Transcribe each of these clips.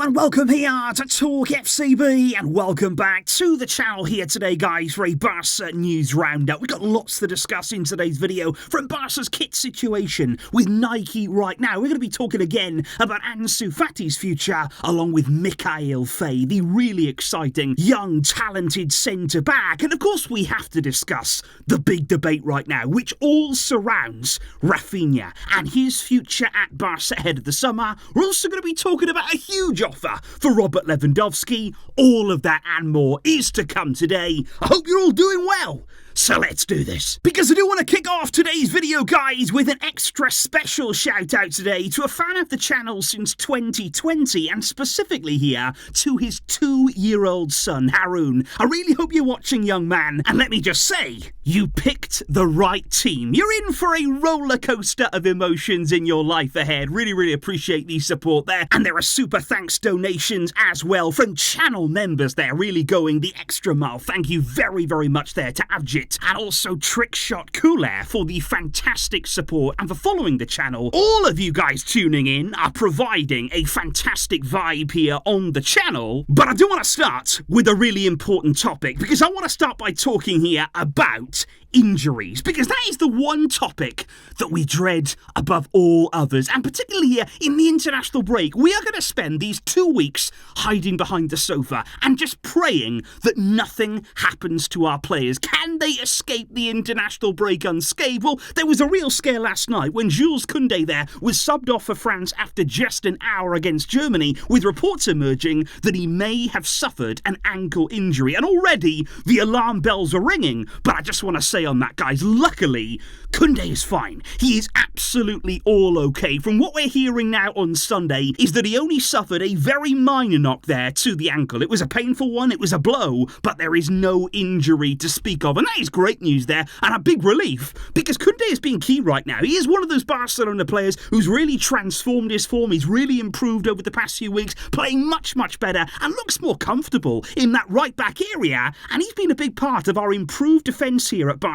and welcome here to Talk FCB, and welcome back to the channel here today, guys, for a Barca news roundup. We've got lots to discuss in today's video, from Barca's kit situation with Nike right now. We're going to be talking again about Ansu Fati's future, along with Mikayil Faye, the really exciting, young, talented centre-back. And of course, we have to discuss the big debate right now, which all surrounds Raphinha and his future at Barca ahead of the summer. We're also going to be talking about a huge offer for Robert Lewandowski. All of that and more is to come today. I hope you're all doing well. So let's do this, because I do want to kick off today's video, guys, with an extra special shout out today to a fan of the channel since 2020, and specifically here to his 2-year-old son, Haroon. I really hope you're watching, young man, and let me just say, you picked the right team. You're in for a roller coaster of emotions in your life ahead. Really appreciate the support there, and there are super thanks donations as well from channel members there, really going the extra mile. Thank you very much there to Avjit, and also Trickshot Cooler for the fantastic support and for following the channel. All of you guys tuning in are providing a fantastic vibe here on the channel. But I do want to start with a really important topic, because I want to start by talking here about injuries, because that is the one topic that we dread above all others, and particularly here in the international break. We are going to spend these 2 weeks hiding behind the sofa and just praying that nothing happens to our players. Can they escape the international break unscathed? Well, there was a real scare last night when Jules Koundé there was subbed off for France after just an hour against Germany, with reports emerging that he may have suffered an ankle injury, and already the alarm bells are ringing. But I just want to say on that, guys, luckily Koundé is fine. He is absolutely all okay. From what we're hearing now on Sunday is that he only suffered a very minor knock there to the ankle. It was a painful one, it was a blow, but there is no injury to speak of, and that is great news there, and a big relief, because Koundé is being key right now. He is one of those Barcelona players who's really transformed his form. He's really improved over the past few weeks, playing much better and looks more comfortable in that right back area, and he's been a big part of our improved defence here at Barca,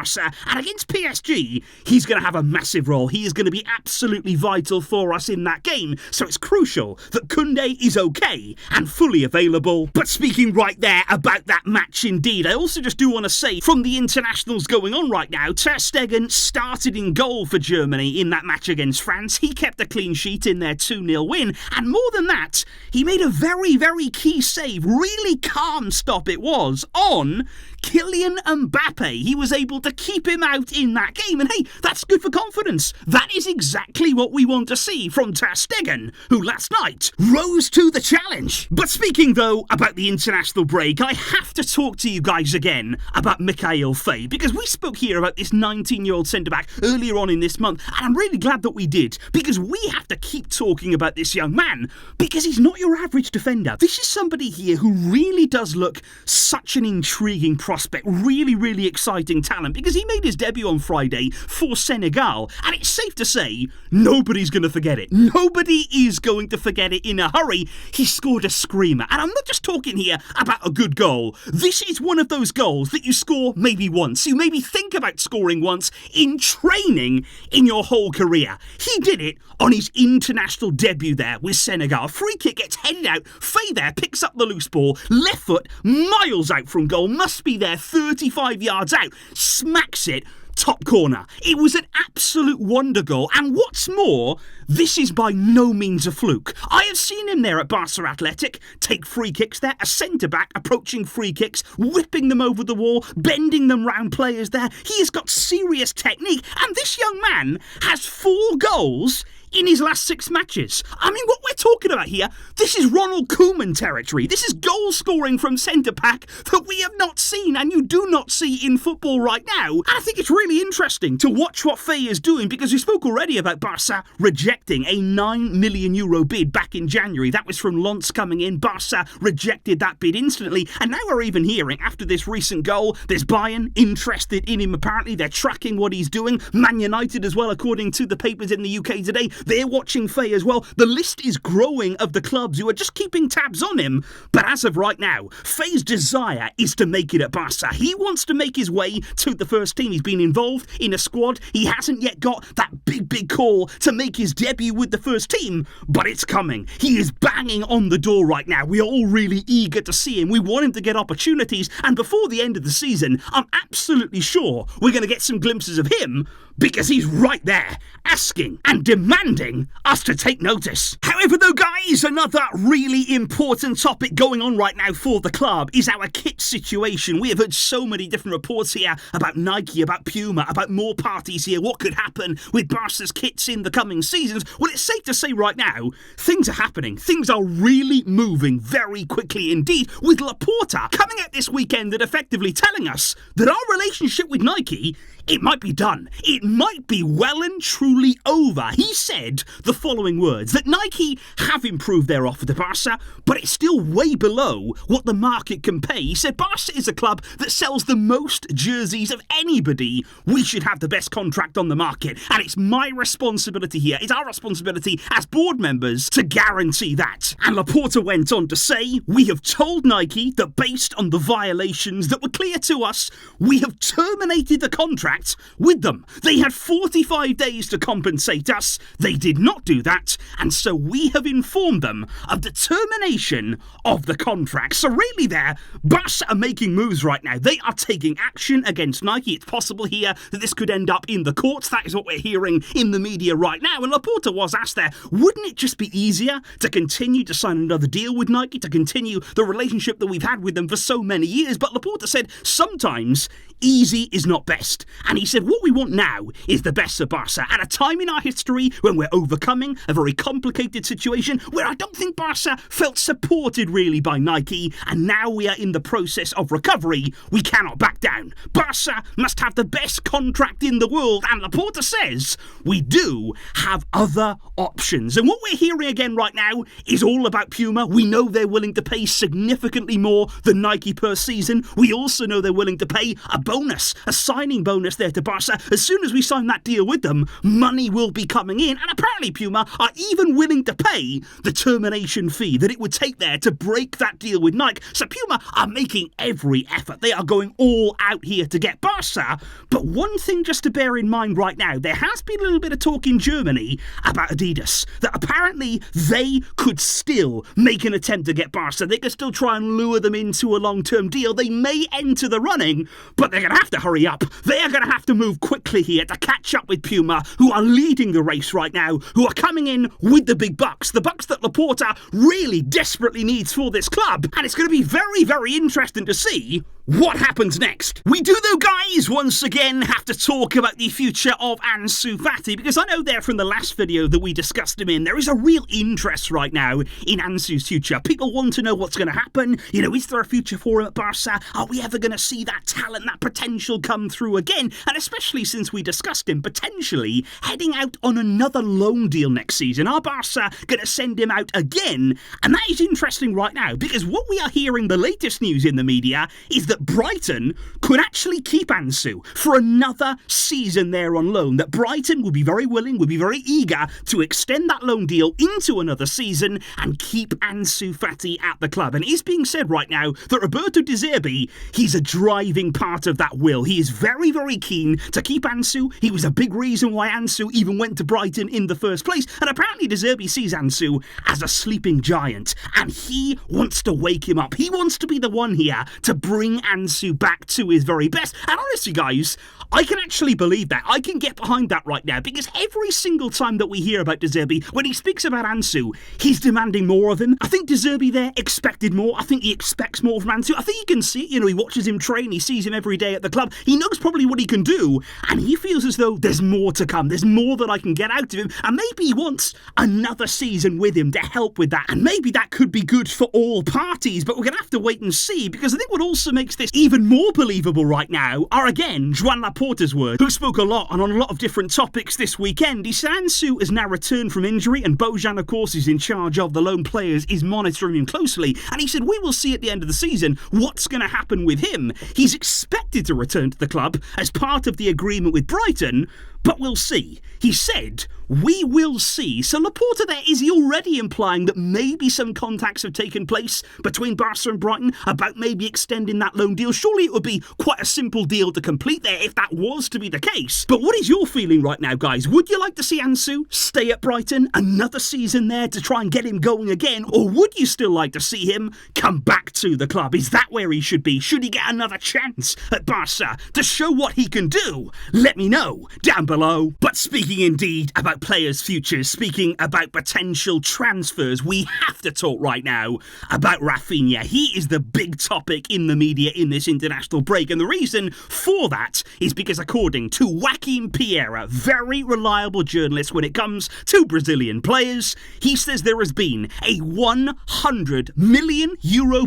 and against PSG he's going to have a massive role. He is going to be absolutely vital for us in that game, so it's crucial that Koundé is okay and fully available. But speaking right there about that match indeed, I also just do want to say, from the internationals going on right now, Ter Stegen started in goal for Germany in that match against France. He kept a clean sheet in their 2-0 win, and more than that, he made a very key save, really calm stop it was, on Kylian Mbappe. He was able to keep him out in that game, and hey, that's good for confidence. That is exactly what we want to see from Ter Stegen, who last night rose to the challenge. But speaking though about the international break, I have to talk to you guys again about Mikayil Faye, because we spoke here about this 19-year-old centre-back earlier on in this month, and I'm really glad that we did, because we have to keep talking about this young man, because he's not your average defender. This is somebody here who really does look such an intriguing prospect, really exciting talent, because he made his debut on Friday for Senegal, and it's safe to say nobody's going to forget it. Nobody is going to forget it in a hurry. He scored a screamer, and I'm not just talking here about a good goal. This is one of those goals that you score maybe once. You maybe think about scoring once in training in your whole career. He did it on his international debut there with Senegal. Free kick gets headed out. Faye there picks up the loose ball, left foot, miles out from goal, must be there 35 yards out, smacks it, top corner. It was an absolute wonder goal, and what's more, this is by no means a fluke. I have seen him there at Barca Athletic take free kicks there, a centre-back approaching free kicks, whipping them over the wall, bending them round players there. He has got serious technique, and this young man has 4 goals in his last 6 matches. I mean, what we're talking about here, this is Ronald Koeman territory. This is goal scoring from centre-back that we have not seen, and you do not see in football right now. And I think it's really interesting to watch what Faye is doing, because we spoke already about Barca rejecting a €9 million bid back in January. That was from Lens coming in. Barca rejected that bid instantly, and now we're even hearing, after this recent goal, there's Bayern interested in him apparently. They're tracking what he's doing. Man United as well, according to the papers in the UK today. They're watching Faye as well. The list is growing of the clubs who are just keeping tabs on him. But as of right now, Faye's desire is to make it at Barca. He wants to make his way to the first team. He's been involved in a squad. He hasn't yet got that big call to make his debut with the first team, but it's coming. He is banging on the door right now. We are all really eager to see him. We want him to get opportunities, and before the end of the season, I'm absolutely sure we're going to get some glimpses of him, because he's right there, asking and demanding us to take notice. However though, guys, another really important topic going on right now for the club is our kit situation. We have heard so many different reports here about Nike, about Puma, about more parties here, what could happen with Barca's kits in the coming seasons. Well, it's safe to say right now, things are happening. Things are really moving very quickly indeed, with Laporta coming out this weekend and effectively telling us that our relationship with Nike, it might be done. It might be well and truly over. He said the following words, that Nike have improved their offer to Barca, but it's still way below what the market can pay. He said Barca is a club that sells the most jerseys of anybody. We should have the best contract on the market, and it's my responsibility here, it's our responsibility as board members to guarantee that. And Laporta went on to say, we have told Nike that based on the violations that were clear to us, we have terminated the contract with them. They had 45 days to compensate us. They did not do that, and so we have informed them of the termination of the contract. So really there, Barca are making moves right now. They are taking action against Nike. It's possible here that this could end up in the courts. That is what we're hearing in the media right now. And Laporta was asked there, wouldn't it just be easier to continue to sign another deal with Nike, to continue the relationship that we've had with them for so many years? But Laporta said, sometimes easy is not best. And he said, what we want now is the best of Barca. At a time in our history when we're overcoming a very complicated situation where I don't think Barca felt supported really by Nike, and now we are in the process of recovery, we cannot back down. Barca must have the best contract in the world, and Laporta says we do have other options. And what we're hearing again right now is all about Puma. We know they're willing to pay significantly more than Nike per season. We also know they're willing to pay a bonus, a signing bonus there to Barca. As soon as we sign that deal with them, money will be coming in, and apparently Puma are even willing to pay the termination fee that it would take there to break that deal with Nike. So Puma are making every effort. They are going all out here to get Barca. But one thing just to bear in mind right now, there has been a little bit of talk in Germany about Adidas, that apparently they could still make an attempt to get Barca. They could still try and lure them into a long-term deal. They may enter the running, but they're going to have to hurry up. They are going to have to move quickly here to catch up with Puma, who are leading the race right now, who are coming in with the big bucks, the bucks that Laporta really desperately needs for this club. And it's going to be very, very interesting to see what happens next. We do, though, guys, once again have to talk about the future of Ansu Fati, because I know there from the last video that we discussed him in, there is a real interest right now in Ansu's future. People want to know what's going to happen. You know, is there a future for him at Barca? Are we ever going to see that talent, that potential come through again? And especially since we discussed him potentially heading out on another loan deal next season. Are Barca going to send him out again? And that is interesting right now, because what we are hearing, the latest news in the media, is that Brighton could actually keep Ansu for another season there on loan, that Brighton would be very willing, would be very eager to extend that loan deal into another season and keep Ansu Fati at the club. And it is being said right now that Roberto De Zerbi, he's a driving part of that will. He is very, very keen to keep Ansu. He was a big reason why Ansu even went to Brighton in the first place. And apparently De Zerbi sees Ansu as a sleeping giant, and he wants to wake him up. He wants to be the one here to bring Ansu back to his very best. And honestly, guys, I can actually believe that. I can get behind that right now, because every single time that we hear about De Zerbi, when he speaks about Ansu, he's demanding more of him. I think De Zerbi there expected more. I think he expects more from Ansu. I think you can see, you know, he watches him train, he sees him every day at the club. He knows probably what he can do, and he feels as though there's more to come. There's more that I can get out of him, and maybe he wants another season with him to help with that. And maybe that could be good for all parties, but we're going to have to wait and see, because I think what also makes makes this even more believable right now are again Joan Laporta's words, who spoke a lot and on a lot of different topics this weekend. He said Ansu has now returned from injury and Bojan, of course, is in charge of the loan players, is monitoring him closely, and he said we will see at the end of the season what's going to happen with him. He's expected to return to the club as part of the agreement with Brighton, but we'll see. He said, we will see. So Laporta there, is he already implying that maybe some contacts have taken place between Barca and Brighton about maybe extending that loan deal? Surely it would be quite a simple deal to complete there if that was to be the case. But what is your feeling right now, guys? Would you like to see Ansu stay at Brighton another season there to try and get him going again? Or would you still like to see him come back to the club? Is that where he should be? Should he get another chance at Barca to show what he can do? Let me know down below. But speaking indeed about players' futures, speaking about potential transfers, we have to talk right now about Raphinha. He is the big topic in the media in this international break, and the reason for that is because according to Joaquim Pereira, very reliable journalist when it comes to Brazilian players, he says there has been a €100 million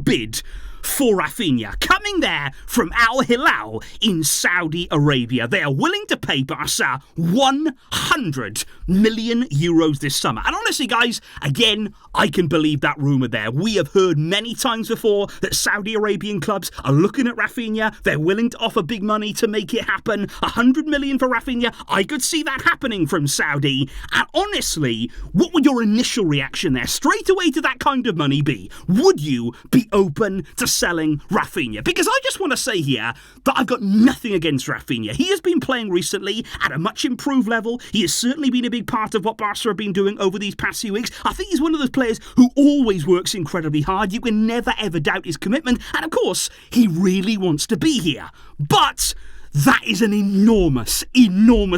bid for Raphinha, coming there from Al-Hilal in Saudi Arabia. They are willing to pay Barca €100 million this summer. And honestly, guys, again, I can believe that rumour there. We have heard many times before that Saudi Arabian clubs are looking at Raphinha. They're willing to offer big money to make it happen. 100 million for Raphinha. I could see that happening from Saudi. And honestly, what would your initial reaction there straight away to that kind of money be? Would you be open to selling Raphinha? Because I just want to say here that I've got nothing against Raphinha. He has been playing recently at a much improved level. He has certainly been a big part of what Barca have been doing over these past few weeks. I think he's one of those players who always works incredibly hard. You can never ever doubt his commitment, and of course he really wants to be here. But that is an enormous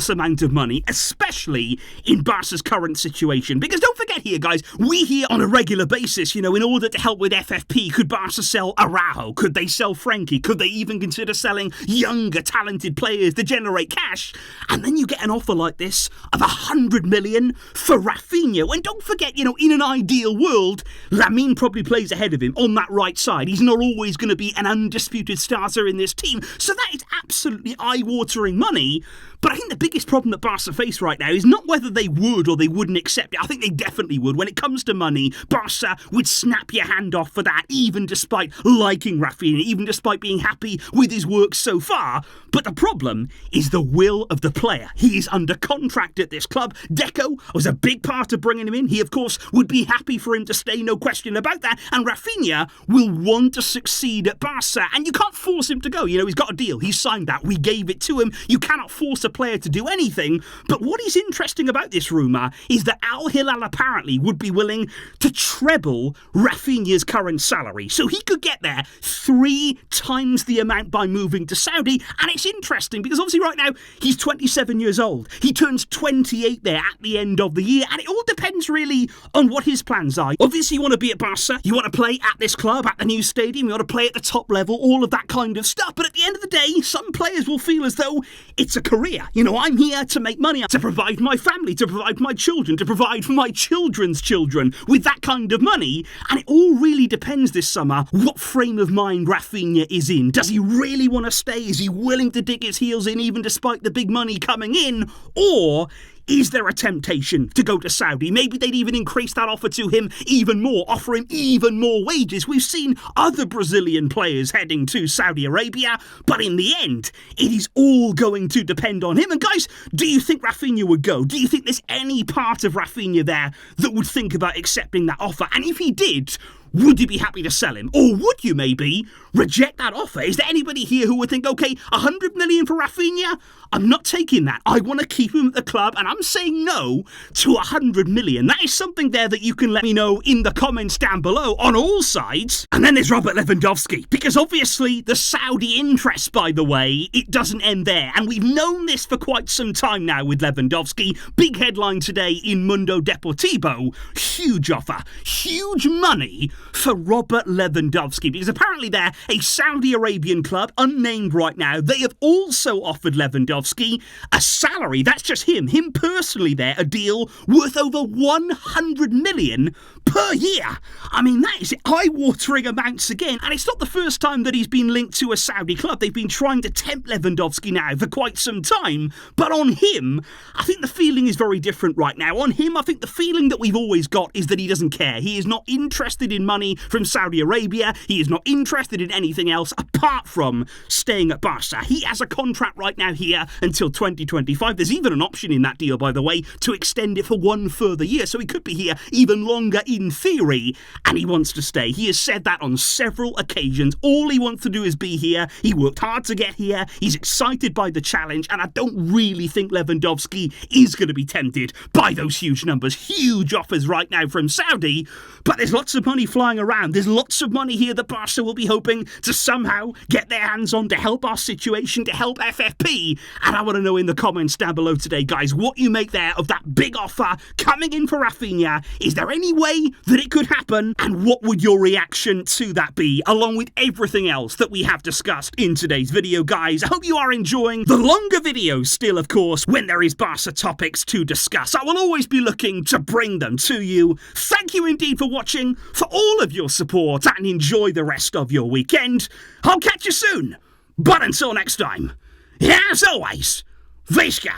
amount of money, especially in Barca's current situation. Because don't forget here, guys, we hear on a regular basis, in order to help with FFP, could Barca sell Araujo? Could they sell Frankie? Could they even consider selling younger, talented players to generate cash? And then you get an offer like this of 100 million for Raphinha. And don't forget, in an ideal world, Lamine probably plays ahead of him on that right side. He's not always going to be an undisputed starter in this team. So that is absolutely eye-watering money. But I think the biggest problem that Barca face right now is not whether they would or they wouldn't accept it. I think they definitely would. When it comes to money, Barca would snap your hand off for that, even despite liking Raphinha, even despite being happy with his work so far. But the problem is the will of the player. He is under contract at this club. Deco was a big part of bringing him in. He, of course, would be happy for him to stay, no question about that. And Raphinha will want to succeed at Barca, and you can't force him to go. He's got a deal. He's signed that. We gave it to him. You cannot force a player to do anything. But what is interesting about this rumour is that Al-Hilal apparently would be willing to treble Raphinha's current salary. So he could get there 3 times the amount by moving to Saudi. And it's interesting because obviously right now he's 27 years old. He turns 28 there at the end of the year. And it all depends really on what his plans are. Obviously you want to be at Barca. You want to play at this club, at the new stadium. You want to play at the top level, all of that kind of stuff. But at the end of the day, some players will feel as though it's a career. I'm here to make money, to provide for my family, to provide for my children, to provide for my children's children with that kind of money. And it all really depends this summer what frame of mind Raphinha is in. Does he really want to stay? Is he willing to dig his heels in even despite the big money coming in? Or is there a temptation to go to Saudi? Maybe they'd even increase that offer to him even more, offer him even more wages. We've seen other Brazilian players heading to Saudi Arabia, but in the end, it is all going to depend on him. And guys, do you think Raphinha would go? Do you think there's any part of Raphinha there that would think about accepting that offer? And if he did, would you be happy to sell him? Or would you maybe reject that offer? Is there anybody here who would think, okay, 100 million for Raphinha? I'm not taking that. I want to keep him at the club, and I'm saying no to 100 million. That is something there that you can let me know in the comments down below on all sides. And then there's Robert Lewandowski, because obviously the Saudi interest, by the way, it doesn't end there. And we've known this for quite some time now with Lewandowski. Big headline today in Mundo Deportivo. Huge offer, huge money for Robert Lewandowski, because apparently they're a Saudi Arabian club, unnamed right now. They have also offered Lewandowski a salary, that's just him personally there, a deal worth over 100 million per year. I mean, that is eye-watering amounts again, and it's not the first time that he's been linked to a Saudi club. They've been trying to tempt Lewandowski now for quite some time, but on him, I think the feeling is very different right now. On him, I think the feeling that we've always got is that he doesn't care. He is not interested in money from Saudi Arabia. He is not interested in anything else apart from staying at Barça. He has a contract right now here until 2025. There's even an option in that deal, by the way, to extend it for one further year, so he could be here even longer in theory, and he wants to stay. He has said that on several occasions. All he wants to do is be here. He worked hard to get here. He's excited by the challenge, and I don't really think Lewandowski is going to be tempted by those huge numbers, huge offers right now from Saudi, but there's lots of money flying around. There's lots of money here that Barca will be hoping to somehow get their hands on to help our situation, to help FFP, and I want to know in the comments down below today, guys, what you make there of that big offer coming in for Raphinha. Is there any way that it could happen, and what would your reaction to that be, along with everything else that we have discussed in today's video, guys? I hope you are enjoying the longer videos still, of course, when there is Barca topics to discuss. I will always be looking to bring them to you. Thank you indeed for watching, for all of your support, and enjoy the rest of your weekend. I'll catch you soon, but until next time, as always, Visca,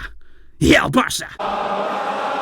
El Barça.